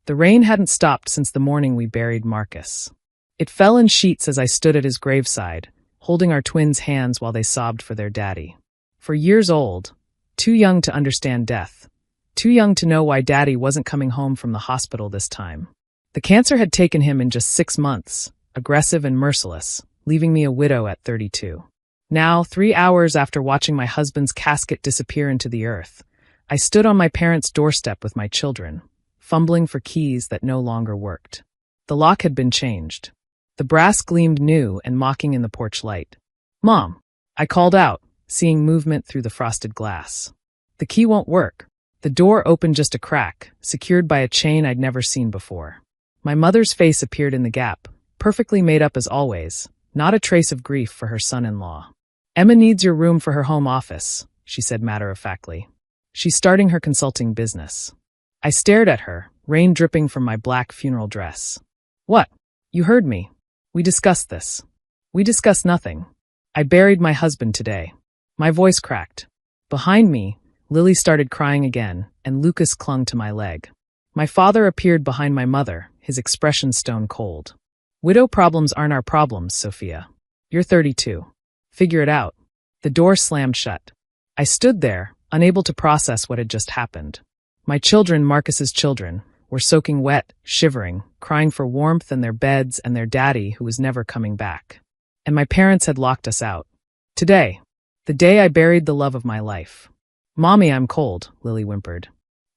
The rain hadn't stopped since the morning we buried Marcus. It fell in sheets as I stood at his graveside, holding our twins' hands while they sobbed for their daddy. For years old, too young to understand death, too young to know why Daddy wasn't coming home from the hospital this time. The cancer had taken him in just 6 months, aggressive and merciless, leaving me a widow at 32. Now, 3 hours after watching my husband's casket disappear into the earth, I stood on my parents' doorstep with my children, fumbling for keys that no longer worked. The lock had been changed. The brass gleamed new and mocking in the porch light. "Mom," I called out, seeing movement through the frosted glass. "The key won't work." The door opened just a crack, secured by a chain I'd never seen before. My mother's face appeared in the gap, perfectly made up as always, not a trace of grief for her son-in-law. "Emma needs your room for her home office," she said matter-of-factly. "She's starting her consulting business." I stared at her, rain dripping from my black funeral dress. "What? You heard me. We discussed this." "We discussed nothing. I buried my husband today." My voice cracked. Behind me, Lily started crying again, and Lucas clung to my leg. My father appeared behind my mother, his expression stone cold. "Widow problems aren't our problems, Sophia. You're 32. Figure it out." The door slammed shut. I stood there, unable to process what had just happened. My children, Marcus's children, were soaking wet, shivering, crying for warmth and their beds and their daddy who was never coming back. And my parents had locked us out. Today, the day I buried the love of my life. "Mommy, I'm cold," Lily whimpered.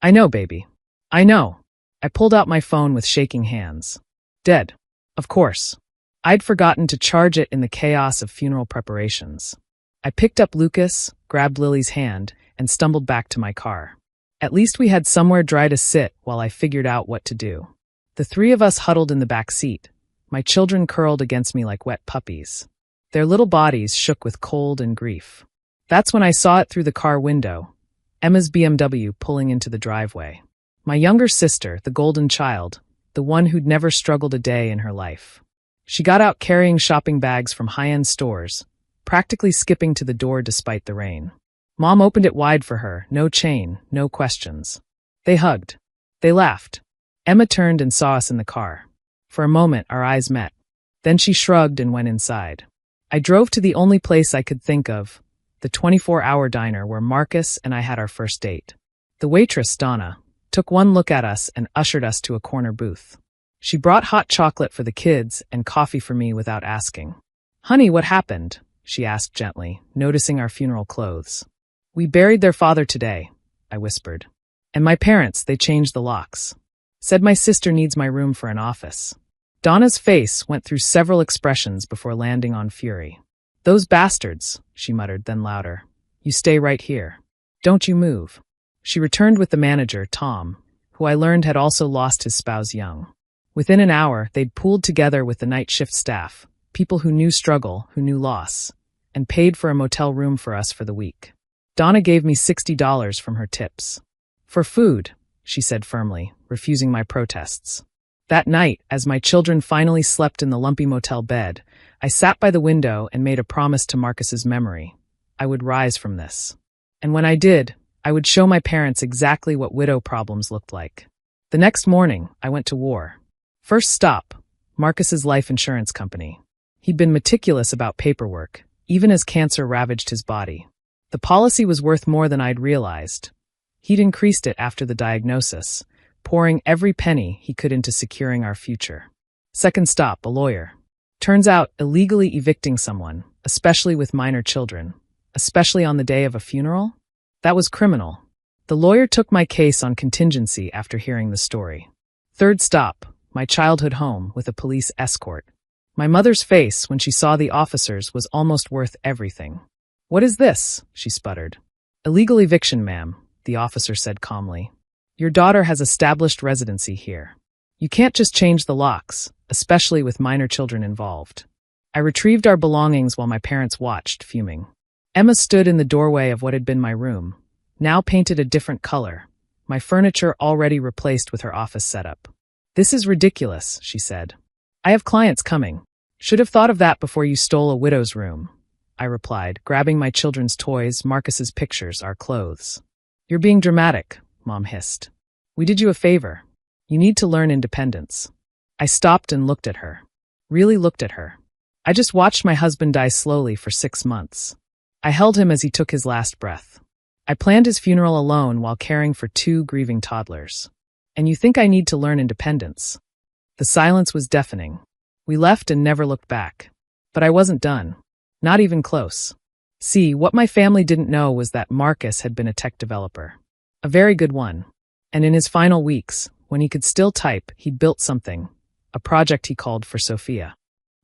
"I know, baby. I know." I pulled out my phone with shaking hands. Dead. Of course. I'd forgotten to charge it in the chaos of funeral preparations. I picked up Lucas, grabbed Lily's hand, and stumbled back to my car. At least we had somewhere dry to sit while I figured out what to do. The 3 of us huddled in the back seat, my children curled against me like wet puppies. Their little bodies shook with cold and grief. That's when I saw it through the car window, Emma's BMW pulling into the driveway. My younger sister, the golden child, the one who'd never struggled a day in her life. She got out carrying shopping bags from high-end stores, practically skipping to the door despite the rain. Mom opened it wide for her, no chain, no questions. They hugged. They laughed. Emma turned and saw us in the car. For a moment, our eyes met. Then she shrugged and went inside. I drove to the only place I could think of, the 24-hour diner where Marcus and I had our first date. The waitress, Donna, took one look at us and ushered us to a corner booth. She brought hot chocolate for the kids and coffee for me without asking. "Honey, what happened?" she asked gently, noticing our funeral clothes. "We buried their father today," I whispered. "And my parents, they changed the locks. Said my sister needs my room for an office." Donna's face went through several expressions before landing on fury. "Those bastards," she muttered, then louder. "You stay right here. Don't you move." She returned with the manager, Tom, who I learned had also lost his spouse young. Within an hour, they'd pooled together with the night shift staff, people who knew struggle, who knew loss, and paid for a motel room for us for the week. Donna gave me $60 from her tips. "For food," she said firmly, refusing my protests. That night, as my children finally slept in the lumpy motel bed, I sat by the window and made a promise to Marcus's memory. I would rise from this. And when I did, I would show my parents exactly what widow problems looked like. The next morning, I went to war. First stop, Marcus's life insurance company. He'd been meticulous about paperwork, even as cancer ravaged his body. The policy was worth more than I'd realized. He'd increased it after the diagnosis, pouring every penny he could into securing our future. Second stop, a lawyer. Turns out, illegally evicting someone, especially with minor children, especially on the day of a funeral, that was criminal. The lawyer took my case on contingency after hearing the story. Third stop, my childhood home with a police escort. My mother's face when she saw the officers was almost worth everything. "What is this?" she sputtered. "Illegal eviction, ma'am," the officer said calmly. "Your daughter has established residency here. You can't just change the locks, especially with minor children involved." I retrieved our belongings while my parents watched, fuming. Emma stood in the doorway of what had been my room, now painted a different color, my furniture already replaced with her office setup. "This is ridiculous," she said. "I have clients coming. Should have thought of that before you stole a widow's room," I replied, grabbing my children's toys, Marcus's pictures, our clothes. "You're being dramatic," Mom hissed. "We did you a favor." You need to learn independence. I stopped and looked at her. Really looked at her. I just watched my husband die slowly for 6 months. I held him as he took his last breath. I planned his funeral alone while caring for 2 grieving toddlers. And you think I need to learn independence? The silence was deafening. We left and never looked back. But I wasn't done. Not even close. See, what my family didn't know was that Marcus had been a tech developer. A very good one. And in his final weeks, when he could still type, he built something. A project he called For Sophia.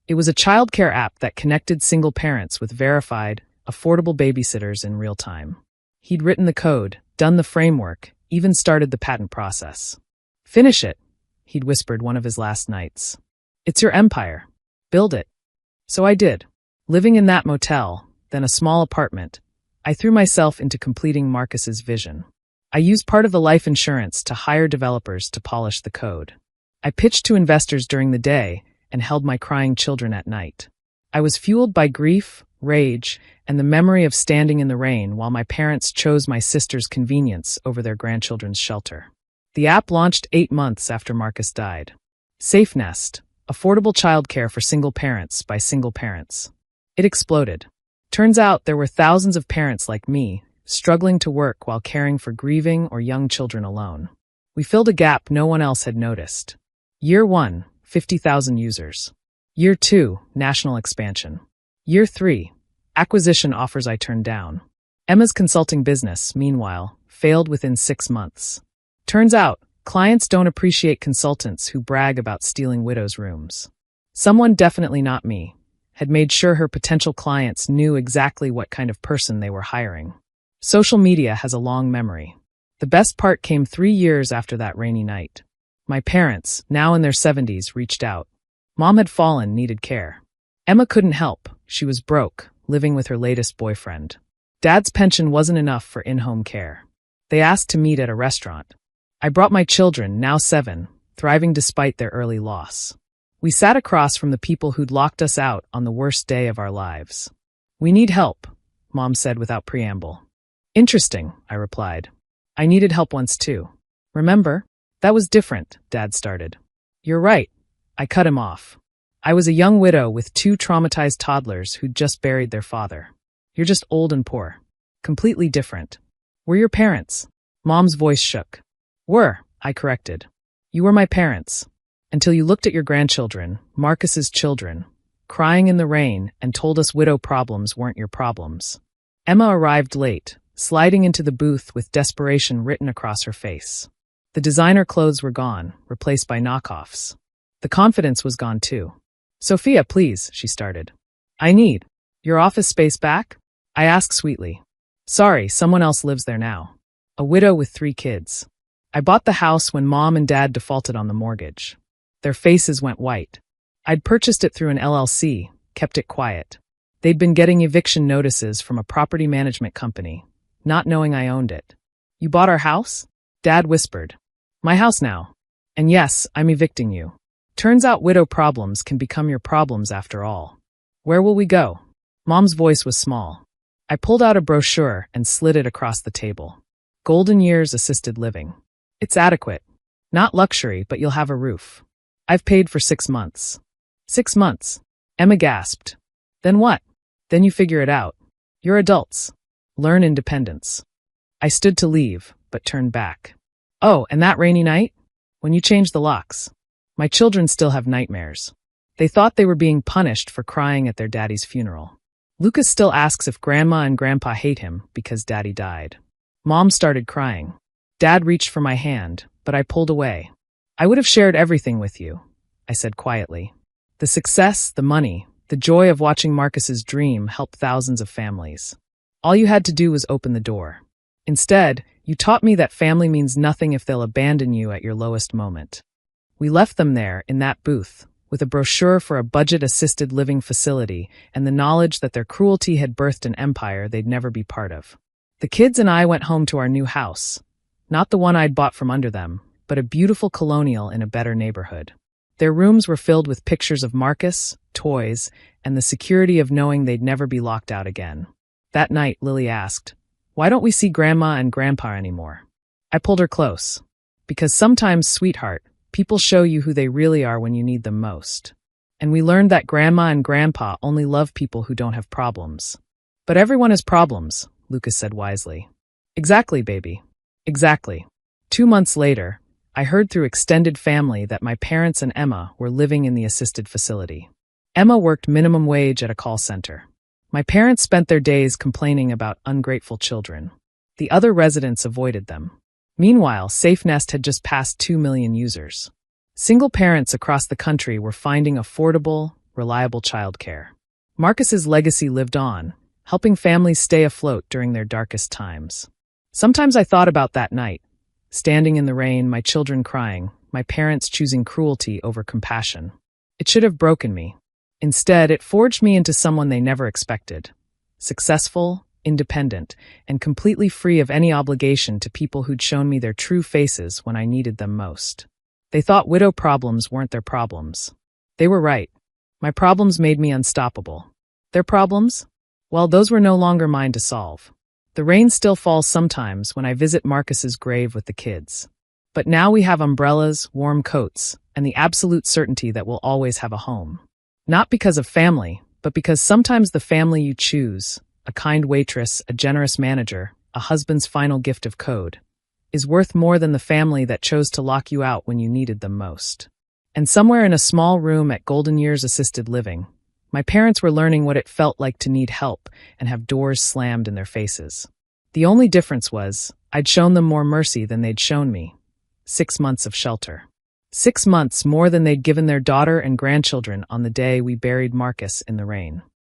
It was a childcare app that connected single parents with verified, affordable babysitters in real time. He'd written the code, done the framework, even started the patent process. Finish it, he'd whispered one of his last nights. It's your empire. Build it. So I did. Living in that motel, then a small apartment, I threw myself into completing Marcus's vision. I used part of the life insurance to hire developers to polish the code. I pitched to investors during the day and held my crying children at night. I was fueled by grief, rage, and the memory of standing in the rain while my parents chose my sister's convenience over their grandchildren's shelter. The app launched 8 months after Marcus died. Safe Nest, affordable childcare for single parents by single parents. It exploded. Turns out there were thousands of parents like me, struggling to work while caring for grieving or young children alone. We filled a gap no one else had noticed. Year 1, 50,000 users. Year 2, national expansion. Year 3, acquisition offers I turned down. Emma's consulting business, meanwhile, failed within 6 months. Turns out, clients don't appreciate consultants who brag about stealing widows' rooms. Someone, definitely not me, had made sure her potential clients knew exactly what kind of person they were hiring. Social media has a long memory. The best part came 3 years after that rainy night. My parents, now in their 70s, reached out. Mom had fallen, needed care. Emma couldn't help. She was broke, living with her latest boyfriend. Dad's pension wasn't enough for in-home care. They asked to meet at a restaurant. I brought my children, now 7, thriving despite their early loss. We sat across from the people who'd locked us out on the worst day of our lives. We need help, Mom said without preamble. Interesting, I replied. I needed help once too. Remember? That was different, Dad started. You're right. I cut him off. I was a young widow with 2 traumatized toddlers who'd just buried their father. You're just old and poor. Completely different. We're your parents. Mom's voice shook. Were, I corrected. You were my parents. Until you looked at your grandchildren, Marcus's children, crying in the rain and told us widow problems weren't your problems. Emma arrived late, sliding into the booth with desperation written across her face. The designer clothes were gone, replaced by knockoffs. The confidence was gone too. Sophia, please, she started. I need your office space back? I asked sweetly. Sorry, someone else lives there now. A widow with 3 kids. I bought the house when Mom and Dad defaulted on the mortgage. Their faces went white. I'd purchased it through an LLC, kept it quiet. They'd been getting eviction notices from a property management company, not knowing I owned it. You bought our house? Dad whispered. My house now. And yes, I'm evicting you. Turns out widow problems can become your problems after all. Where will we go? Mom's voice was small. I pulled out a brochure and slid it across the table. Golden Years Assisted Living. It's adequate. Not luxury, but you'll have a roof. I've paid for 6 months. 6 months. Emma gasped. Then what? Then you figure it out. You're adults. Learn independence. I stood to leave, but turned back. Oh, and that rainy night? When you changed the locks. My children still have nightmares. They thought they were being punished for crying at their daddy's funeral. Lucas still asks if Grandma and Grandpa hate him because Daddy died. Mom started crying. Dad reached for my hand, but I pulled away. I would have shared everything with you, I said quietly. The success, the money, the joy of watching Marcus's dream helped thousands of families. All you had to do was open the door. Instead, you taught me that family means nothing if they'll abandon you at your lowest moment. We left them there, in that booth, with a brochure for a budget-assisted living facility and the knowledge that their cruelty had birthed an empire they'd never be part of. The kids and I went home to our new house. Not the one I'd bought from under them, but a beautiful colonial in a better neighborhood. Their rooms were filled with pictures of Marcus, toys, and the security of knowing they'd never be locked out again. That night, Lily asked, "Why don't we see Grandma and Grandpa anymore?" I pulled her close. Because sometimes, sweetheart, People show you who they really are when you need them most. And we learned that grandma and grandpa only love people who don't have problems. But everyone has problems, Lucas said wisely. Exactly, baby. Exactly. 2 months later, I heard through extended family that my parents and Emma were living in the assisted facility. Emma worked minimum wage at a call center. My parents spent their days complaining about ungrateful children. The other residents avoided them. Meanwhile, SafeNest had just passed 2 million users. Single parents across the country were finding affordable, reliable childcare. Marcus's legacy lived on, helping families stay afloat during their darkest times. Sometimes I thought about that night, standing in the rain, my children crying, my parents choosing cruelty over compassion. It should have broken me. Instead, it forged me into someone they never expected. Successful, independent, and completely free of any obligation to people who'd shown me their true faces when I needed them most. They thought widow problems weren't their problems. They were right. My problems made me unstoppable. Their problems? Well, those were no longer mine to solve. The rain still falls sometimes when I visit Marcus's grave with the kids. But now we have umbrellas, warm coats, and the absolute certainty that we'll always have a home. Not because of family, but because sometimes the family you choose, a kind waitress, a generous manager, a husband's final gift of code, is worth more than the family that chose to lock you out when you needed them most. And somewhere in a small room at Golden Years Assisted Living, my parents were learning what it felt like to need help and have doors slammed in their faces. The only difference was, I'd shown them more mercy than they'd shown me. 6 months of shelter. 6 months more than they'd given their daughter and grandchildren on the day we buried Marcus in the rain.